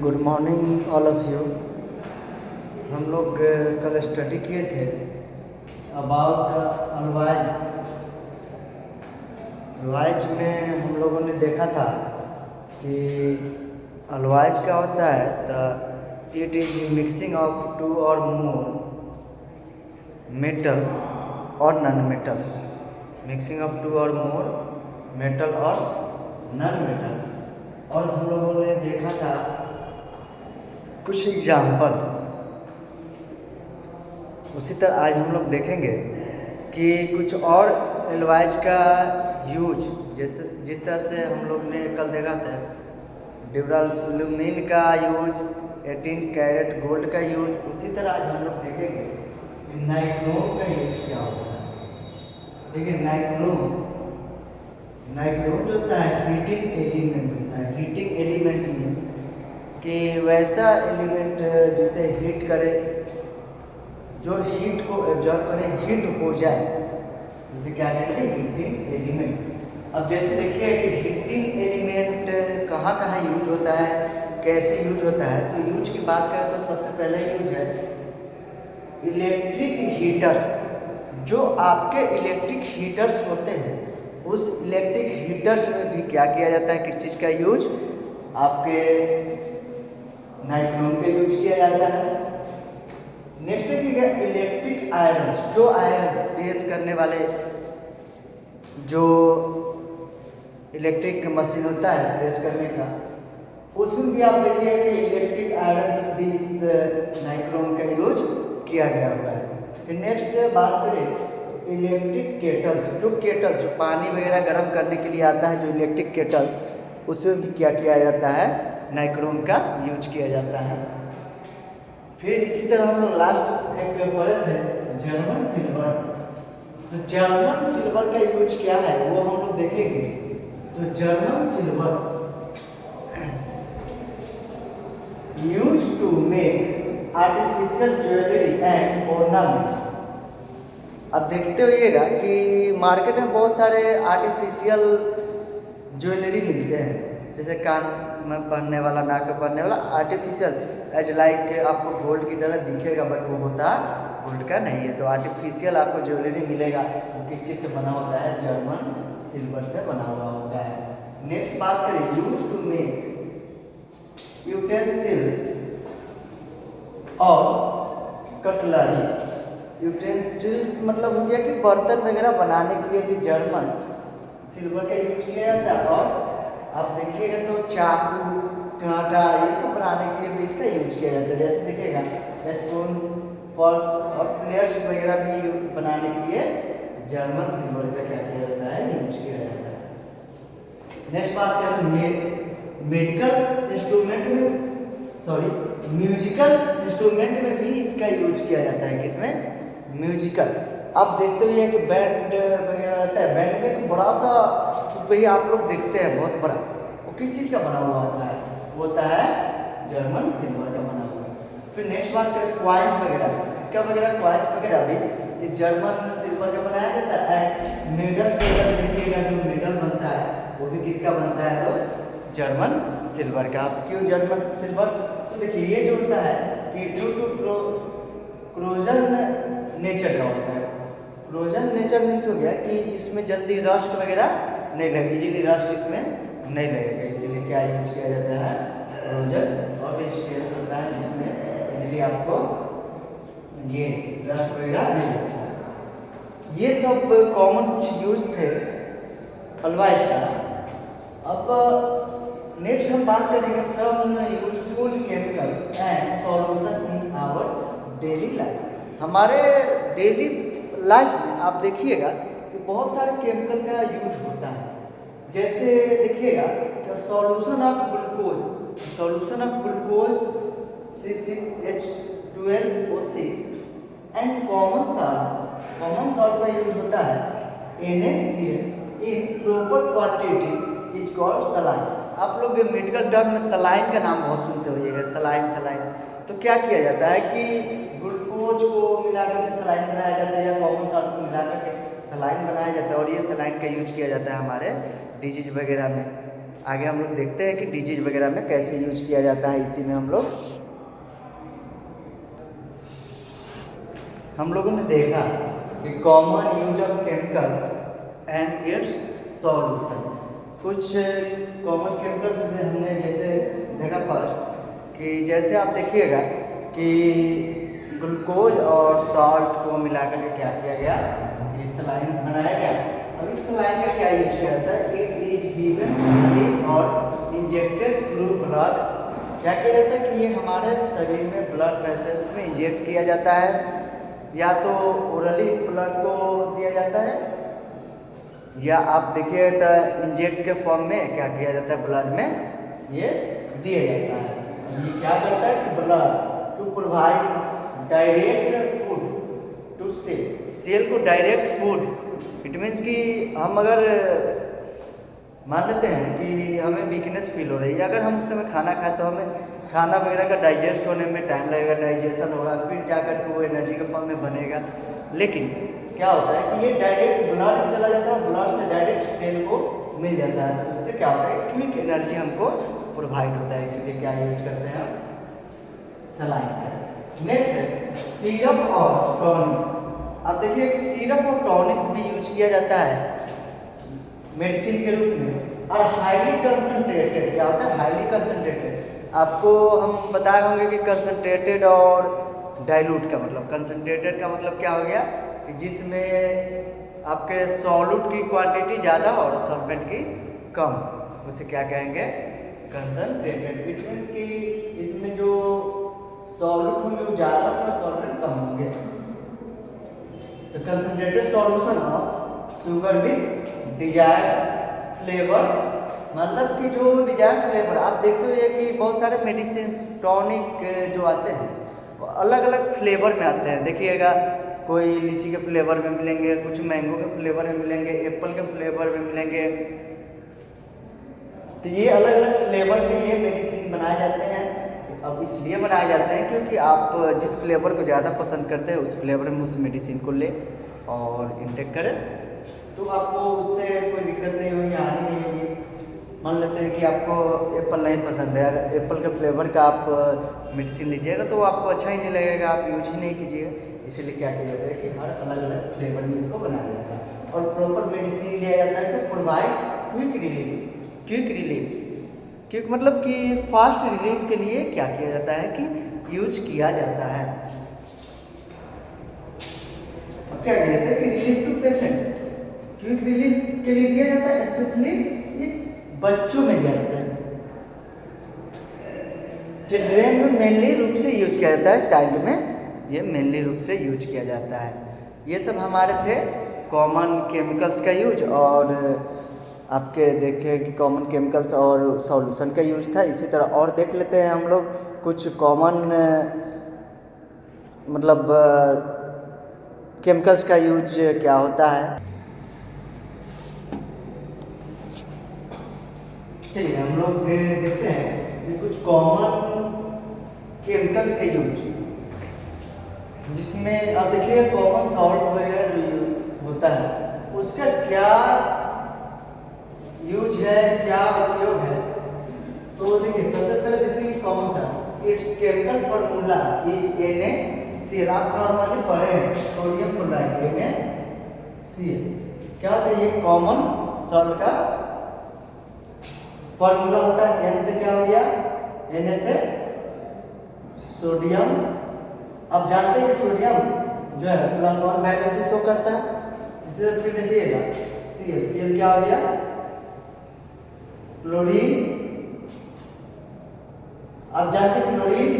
Good morning all of you. हम लोग कल स्टडी किए थे अबाउट अलवाइज। अलवाइज में हम लोगों ने देखा था कि अलवाइज क्या होता है, तो it is mixing of two और मोर मेटल्स और non metals. Mixing of two और मोर मेटल और नॉन मेटल। और हम लोगों ने देखा था कुछ एग्जाम्पल। उसी तरह आज हम लोग देखेंगे कि कुछ और एलवाइज का यूज, जैसे जिस तरह से हम लोग ने कल देखा था ड्यूरालुमिन का यूज, 18 कैरेट गोल्ड का यूज, उसी तरह आज हम लोग देखेंगे कि नाइक्रोम का यूज क्या होता है। देखिए नाइक्रोम जो होता है हीटिंग एलिमेंट होता है। हीटिंग एलिमेंट मीन्स कि वैसा एलिमेंट जिसे हीट करे, जो हीट को एब्जॉर्ब करे, हीट हो जाए, जिसे क्या कहते हैं, हीटिंग एलिमेंट। अब जैसे देखिए कि हीटिंग एलिमेंट कहाँ कहाँ यूज होता है, कैसे यूज होता है। तो यूज की बात करें तो सबसे पहले यूज है इलेक्ट्रिक हीटर्स। जो आपके इलेक्ट्रिक हीटर्स होते हैं, उस इलेक्ट्रिक हीटर्स में भी क्या किया जाता है, किस चीज़ का यूज, आपके नाइक्रोम का यूज किया जाता है। नेक्स्ट देखिएगा इलेक्ट्रिक आयरन्स। जो आयरन्स प्रेस करने वाले जो इलेक्ट्रिक मशीन होता है प्रेस करने का, उसमें भी आप देखिए कि इलेक्ट्रिक आयरन्स में भी इस नाइक्रोम का यूज किया गया हुआ है। फिर नेक्स्ट बात करें इलेक्ट्रिक केटल्स। जो केटल जो पानी वगैरह गर्म करने के लिए आता है, जो इलेक्ट्रिक केटल्स, उसमें भी क्या किया जाता है, नाइक्रोम का यूज किया जाता है। फिर इसी तरह हम लोग लास्ट एक पढ़े थे जर्मन सिल्वर। तो जर्मन सिल्वर का यूज क्या है वो हम लोग देखेंगे। तो German silver use to make artificial jewellery and ornaments. अब देखते होइएगा कि मार्केट में बहुत सारे आर्टिफिशियल ज्वेलरी मिलते हैं, जैसे कान में पहनने वाला, नाक में पहनने वाला, आर्टिफिशियल एज लाइक आपको गोल्ड की तरह दिखेगा, बट वो होता गोल्ड का नहीं है। तो आर्टिफिशियल आपको ज्वेलरी मिलेगा, वो किस चीज़ से बना होता है, जर्मन सिल्वर से बना हुआ होता है। नेक्स्ट बात करें यूज टू मेक यूटेंसिल्स और कटलरी। यूटेंसिल्स मतलब हो गया कि बर्तन वगैरह बनाने के लिए भी जर्मन सिल्वर का यूज किया जाता है। और आप देखिएगा तो चाकू, कांटा, ये सब बनाने के लिए भी इसका यूज किया जाता है। जैसे देखिएगा स्पून, फॉर्क्स और प्लेट्स वगैरह भी बनाने के लिए जर्मन सिल्वर का क्या किया जाता है, यूज किया जाता है। नेक्स्ट बात करते हैं मेडिकल इंस्ट्रूमेंट में, म्यूजिकल इंस्ट्रूमेंट में भी इसका यूज किया जाता है। किसमें, म्यूजिकल। आप देखते हुए कि बैंड वगैरह रहता है, बैंड में एक बड़ा सा वही आप लोग देखते हैं बहुत बड़ा, वो किस चीज़ का बना हुआ होता है, वो होता है जर्मन सिल्वर का बना हुआ है। फिर नेक्स्ट बात करें क्वाइंस वगैरह, सिक्का वगैरह, क्वाइंस वगैरह भी इस जर्मन सिल्वर का बनाया जाता है। मेडल्स वगैरह देखिएगा, जो मेडल बनता है वो भी किसका बनता है, तो जर्मन सिल्वर का। क्यों जर्मन सिल्वर, तो देखिए ये जो होता है कि ड्यू टू क्रोजन नेचर का होता है। क्रोजन नेचर मीन्स हो गया कि इसमें जल्दी रस्ट वगैरह नहीं लगेगी, इजीली रस्ट इसमें नहीं लगेगा, इसीलिए क्या यूज किया जाता है, क्रोजन और रेजिस्टेंस होता है, जिसमें इजीली आपको ये रस्ट वगैरह नहीं लगता है। ये सब कॉमन कुछ यूज थे अलवाइज का। अब नेक्स्ट हम बात करेंगे some useful chemicals and solution in our daily life. हमारे डेली लाइफ में आप देखिएगा कि बहुत सारे केमिकल का यूज होता है। जैसे देखिएगा कि solution of glucose C6H12O6 and common salt का यूज होता है NaCl in proper quantity is called saline. आप लोग मेडिकल टर्म में सलाइन का नाम बहुत सुनते होइएगा, सलाइन। तो क्या किया जाता है कि ग्लूकोज को मिलाकर के सलाइन बनाया जाता है, या कॉमन सॉल्ट को मिलाकर के सलाइन बनाया जाता है, और ये सलाइन का यूज किया जाता है हमारे डिजीज वगैरह में। आगे हम लोग देखते हैं कि डिजीज वगैरह में कैसे यूज किया जाता है। इसी में हम लोगों ने देखा कि common use of chemical and it's solution. कुछ कॉमन केमिकल्स में हमने जैसे देखा फर्स्ट कि जैसे आप देखिएगा कि ग्लूकोज और सॉल्ट को मिलाकर के क्या किया गया, ये सलाइन बनाया गया। अब इस सलाइन का क्या यूज किया जाता है, इट इज गिवन और इंजेक्टेड थ्रू ब्लड। क्या किया जाता है कि ये हमारे शरीर में ब्लड वेसल्स में इंजेक्ट किया जाता है, या तो ओरली ब्लड को दिया जाता है, या आप देखिए तो इंजेक्ट के फॉर्म में क्या किया जाता है, ब्लड में ये दिया जाता है। अब ये क्या करता है कि blood to provide direct food to cell को डायरेक्ट फूड। इट मीन्स कि हम अगर मान लेते हैं कि हमें वीकनेस फील हो रही है, अगर हम उस समय खाना खाए तो हमें खाना वगैरह का डाइजेस्ट होने में टाइम लगेगा, डाइजेशन होगा, फिर जा कर के वो एनर्जी के फॉर्म में बनेगा। लेकिन क्या होता है कि ये डायरेक्ट ब्लड में चला जाता है, ब्लड से डायरेक्ट सेल को मिल जाता है, तो उससे क्या होता है क्विक एनर्जी हमको प्रोवाइड होता है। इसीलिए क्या यूज करते हैं, सलाइन। नेक्स्ट है सिरप और टॉनिक्स। अब देखिए कि सिरप और टॉनिक्स भी यूज किया जाता है मेडिसिन के रूप में, और हाईली कंसंट्रेटेड। क्या होता है हाईली कंसंट्रेटेड, आपको हम बताए होंगे कि कंसंट्रेटेड और डाइल्यूट का मतलब, कंसंट्रेटेड का मतलब क्या हो गया कि जिसमें आपके सॉल्यूट की क्वांटिटी ज़्यादा और सॉल्वेंट की कम, उसे क्या कहेंगे, कंसंट्रेटेड। इट मीन्स कि इसमें जो सॉल्यूट होंगे वो ज़्यादा और सॉल्वेंट कम होंगे। तो concentrated solution of sugar with desired flavour, मतलब कि जो डिजायर्ड फ्लेवर आप देखते हुए कि बहुत सारे मेडिसिन टॉनिक जो आते हैं वो अलग अलग फ्लेवर में आते हैं। देखिएगा कोई लीची के फ्लेवर में मिलेंगे, कुछ मैंगो के फ्लेवर में मिलेंगे, एप्पल के फ्लेवर में मिलेंगे। तो ये अलग अलग फ्लेवर में ये मेडिसिन बनाए जाते हैं। अब इसलिए बनाए जाते हैं क्योंकि आप जिस फ्लेवर को ज़्यादा पसंद करते हैं उस फ्लेवर में उस मेडिसिन को ले और इंटेक करें, तो आपको उससे कोई दिक्कत नहीं होगी, हानि नहीं होगी। मान लेते हैं कि आपको एप्पल नहीं पसंद है, अगर एप्पल के फ्लेवर का आप मेडिसिन लीजिएगा तो आपको अच्छा ही नहीं लगेगा, आप यूज ही नहीं कीजिएगा। इसीलिए क्या किया जाता है कि हर अलग अलग फ्लेवर में इसको बनाया जाता है और प्रॉपर मेडिसिन लिया जाता है to provide quick relief. Quick relief quick मतलब कि फास्ट रिलीफ के लिए क्या किया जाता है कि यूज किया जाता है। अब क्या कहते हैं कि relief to patient, quick relief के लिए दिया जाता है, स्पेशली ये बच्चों में दिया जाता है। चिल्ड्रेन में मेनली रूप से यूज किया जाता है, चाइल्ड में ये मेनली रूप से यूज किया जाता है। ये सब हमारे थे कॉमन केमिकल्स का यूज, और आपके देखें कि कॉमन केमिकल्स और सॉल्यूशन का यूज था। इसी तरह और देख लेते हैं हम लोग कुछ कॉमन मतलब केमिकल्स का यूज क्या होता है। चलिए हम लोग देखते हैं कि कुछ कॉमन केमिकल्स का यूज, जिसमें आप देखिए कॉमन सॉल्ट वगैरह जो होता है उसका क्या यूज है, क्या उपयोग है। तो देखिए सबसे पहले देखिए कॉमन सा, it's chemical formula is NaCl। आप नॉर्मली पढ़े हैं सोडियम क्लोराइड NaCl। क्या होता है, ये कॉमन सॉल्ट का फॉर्मूला होता है। N से क्या हो गया, Na से सोडियम। अब जानते हैं कि सोडियम जो है +1 वैलेंसी शो करता है। इसे फिर देखिएगा Cl क्या हो गया, क्लोरीन। अब जानते हैं क्लोरीन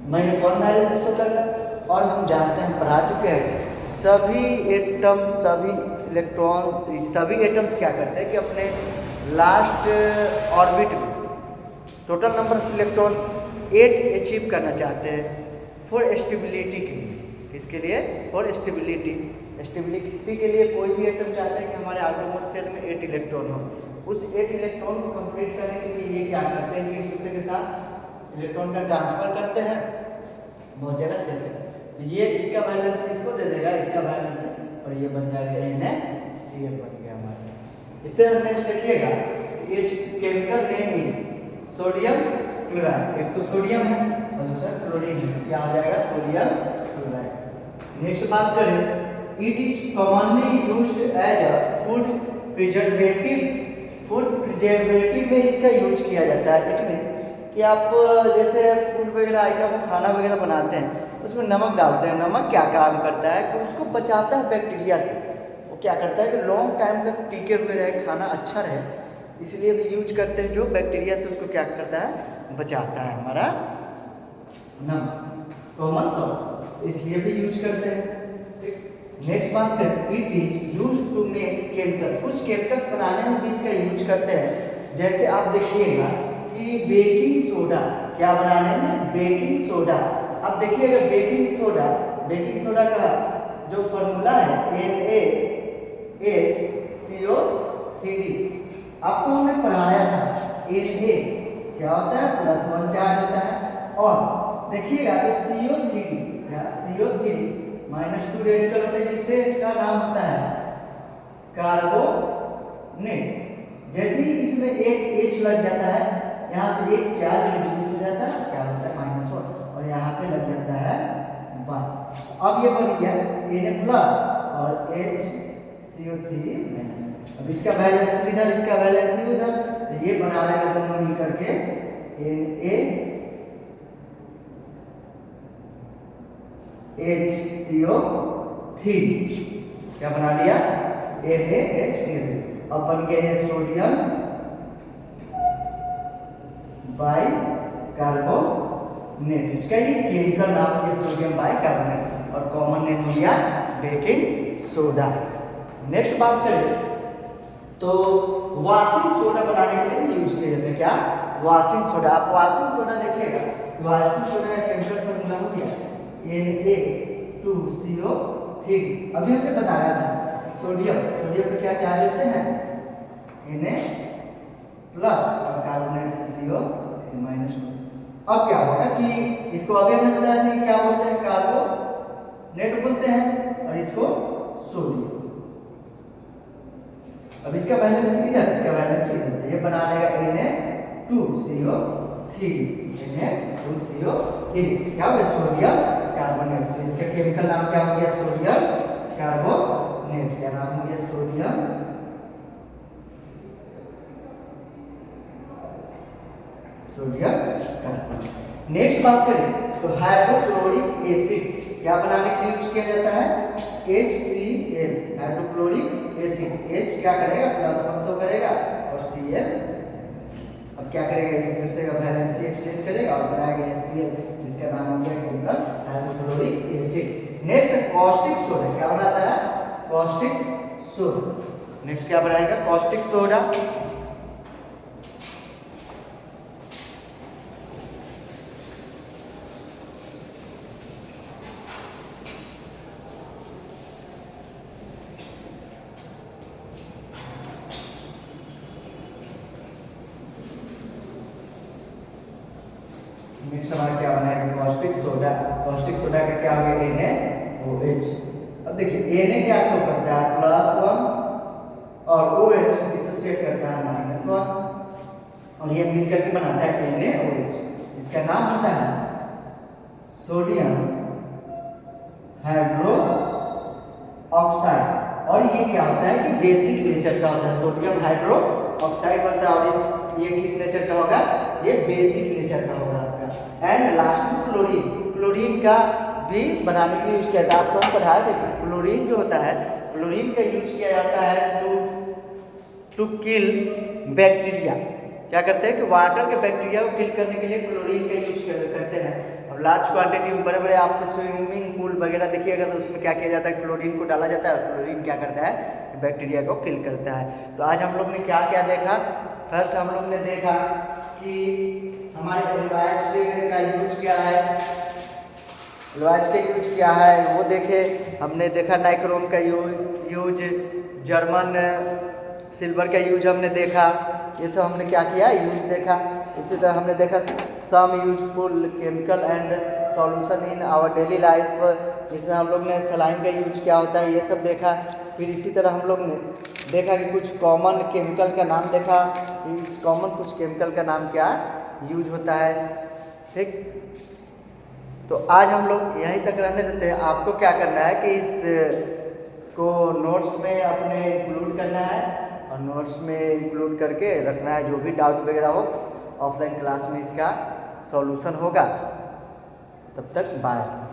-1 वैलेंसी शो करता है। और हम जानते हैं, पढ़ा चुके हैं, सभी एटम सभी इलेक्ट्रॉन सभी एटम्स क्या करते हैं कि अपने लास्ट ऑर्बिट में total number of electron 8 achieve करना चाहते हैं फॉर स्टेबिलिटी के लिए। किसके लिए, फॉर स्टेबिलिटी। स्टेबिलिटी के लिए कोई भी एटम चाहता है कि हमारे आटोमोट सेल में 8 इलेक्ट्रॉन हो। उस 8 इलेक्ट्रॉन को कंप्लीट करने के लिए ये क्या करते हैं कि एक दूसरे के साथ इलेक्ट्रॉन का ट्रांसफर करते हैं बहुत जगह सेल में। तो ये इसका बैलेंस इसको दे देगा, इसका बैलेंस, और ये बन जाएगा NaCl बन गया हमारा। इससे नेक्स्ट देखिएगा, it's chemical name is sodium chloride. एक तो सोडियम है और दूसरा क्लोरीन है, क्या हो जाएगा सोडियम क्लोराइड। नेक्स्ट बात करें, it is commonly used as a food preservative. Food preservative में इसका यूज किया जाता है। इट मीन्स कि आप जैसे फूड वगैरह आइटम खाना वगैरह बनाते हैं उसमें नमक डालते हैं। नमक क्या काम करता है कि उसको बचाता है बैक्टीरिया से। वो क्या करता है कि लॉन्ग टाइम तक टिके हुए रहे, खाना अच्छा रहे, इसलिए भी यूज करते हैं, जो बैक्टीरिया से उसको क्या करता है बचाता है हमारा नमक, कॉमन सॉल्ट, इसलिए भी यूज करते हैं। नेक्स्ट बात करें, it is use to make chemicals. कुछ केमिकल्स बनाने में भी इसका यूज करते हैं। जैसे आप देखिएगा कि बेकिंग सोडा, क्या बनाने में बेकिंग सोडा। अब देखिएगा बेकिंग सोडा का जो फॉर्मूला है NaHCO3। आपको हमने पढ़ाया था Na क्या होता है +1 चार्ज होता है, और देखिएगा तो CO3 क्या CO3 -2 रेडिकल होता है, जिससे इसका नाम होता है कार्बोनेट। जैसे ही इसमें एक H लग जाता है, यहाँ से एक चार्ज रिड्यूस हो जाता है, क्या होता है -1, और यहाँ पे लग जाता है 1। अब ये बन गया Na+ और HCO3-। अब इसका बैलेंस इधर, इसका बैलेंस उधर, तो ये बना देगा दोनों मिल करके NaHCO3। क्या बना लिया NaHCO3। अब बन गया ये सोडियम बाइकार्बोनेट। इसका ये केमिकल नाम है सोडियम बाइकार्बोनेट, और कॉमन नेम हो गया बेकिंग सोडा। नेक्स्ट बात करें तो वॉशिंग सोडा बनाने के लिए भी यूज किया जाता है। क्या वॉशिंग सोडा। आप वॉशिंग सोडा देखिएगा, वॉशिंग सोडा का केमिकल फॉर्मूला हो गया Na2CO3। अभी हमने बताया था सोडियम पे क्या चार्ज होते हैं Na+ और कार्बोनेट पे CO3-। अब क्या होगा कि इसको अभी हमने बताया था कि क्या बोलते हैं कार्बोनेट बोलते हैं, और इसको सोडियम। अब इसका बैलेंस इधर, इसका बैलेंस इधर, ये बना लेगा Na2CO3। क्या हो गया सोडियम कार्बोनेट। तो इसका केमिकल नाम क्या हो गया सोडियम कार्बोनेट। क्या नाम हो गया सोडियम कार्बोनेट। नेक्स्ट बात करें तो हाइड्रोक्लोरिक एसिड क्या बनाने के लिए यूज किया जाता है HCl, हाइड्रोक्लोरिक एसिड। H क्या करेगा +1 शो करेगा और Cl अब क्या करेगा एक दूसरे का वैलेंसी एक्सचेंज करेगा और बनाएगा HCl, जिसका नाम हो गया chemical hydrochloric acid. Next caustic soda क्या बनाता है कॉस्टिक सोडा। नेक्स्ट क्या बनाएगा कॉस्टिक सोडा। नेक्स्ट हमारा क्या बनाएगा कॉस्टिक सोडा। कॉस्टिक सोडा का क्या हो गया NaOH। अब देखिए Na क्या शो करता है +1 और OH डिसोसिएट करता है -1, और ये मिलकर के बनाता है NaOH। इसका नाम होता है सोडियम हाइड्रो ऑक्साइड। और ये क्या होता है कि बेसिक नेचर का होता है, सोडियम हाइड्रो ऑक्साइड बनता है, और ये किस नेचर का होगा ये बेसिक नेचर का होगा आपका। एंड लास्ट में क्लोरीन का भी बनाने के लिए यूज किया जाता है। आप लोगों को पढ़ाया था कि क्लोरीन जो होता है क्लोरीन का यूज किया जाता है टू किल बैक्टीरिया। क्या करते हैं कि वाटर के बैक्टीरिया को किल करने के लिए क्लोरीन का यूज करते हैं। अब लार्ज क्वांटिटी में बड़े बड़े आप स्विमिंग पूल वगैरह देखिएगा तो उसमें क्या किया जाता है क्लोरीन को डाला जाता है, और क्लोरीन क्या करता है बैक्टीरिया को किल करता है। तो आज हम लोग ने क्या क्या देखा। फर्स्ट हम लोग ने देखा कि हमारे एल्वाइज का यूज क्या है, एल्वाइज का यूज क्या है वो देखे। हमने देखा नाइक्रोम का यूज, जर्मन सिल्वर का यूज हमने देखा। ये सब हमने क्या किया यूज देखा। इसी तरह हमने देखा some useful chemical and solution in our daily life, जिसमें हम लोग ने सलाइन का यूज क्या होता है ये सब देखा। फिर इसी तरह हम लोग ने देखा कि कुछ कॉमन केमिकल का नाम देखा कि इस कॉमन कुछ केमिकल का नाम क्या यूज होता है। ठीक, तो आज हम लोग यहीं तक रहने देते हैं। आपको क्या करना है कि इस को नोट्स में अपने इंक्लूड करना है और नोट्स में इंक्लूड करके रखना है। जो भी डाउट वगैरह हो ऑफलाइन क्लास में इसका सॉल्यूशन होगा। तब तक बाय।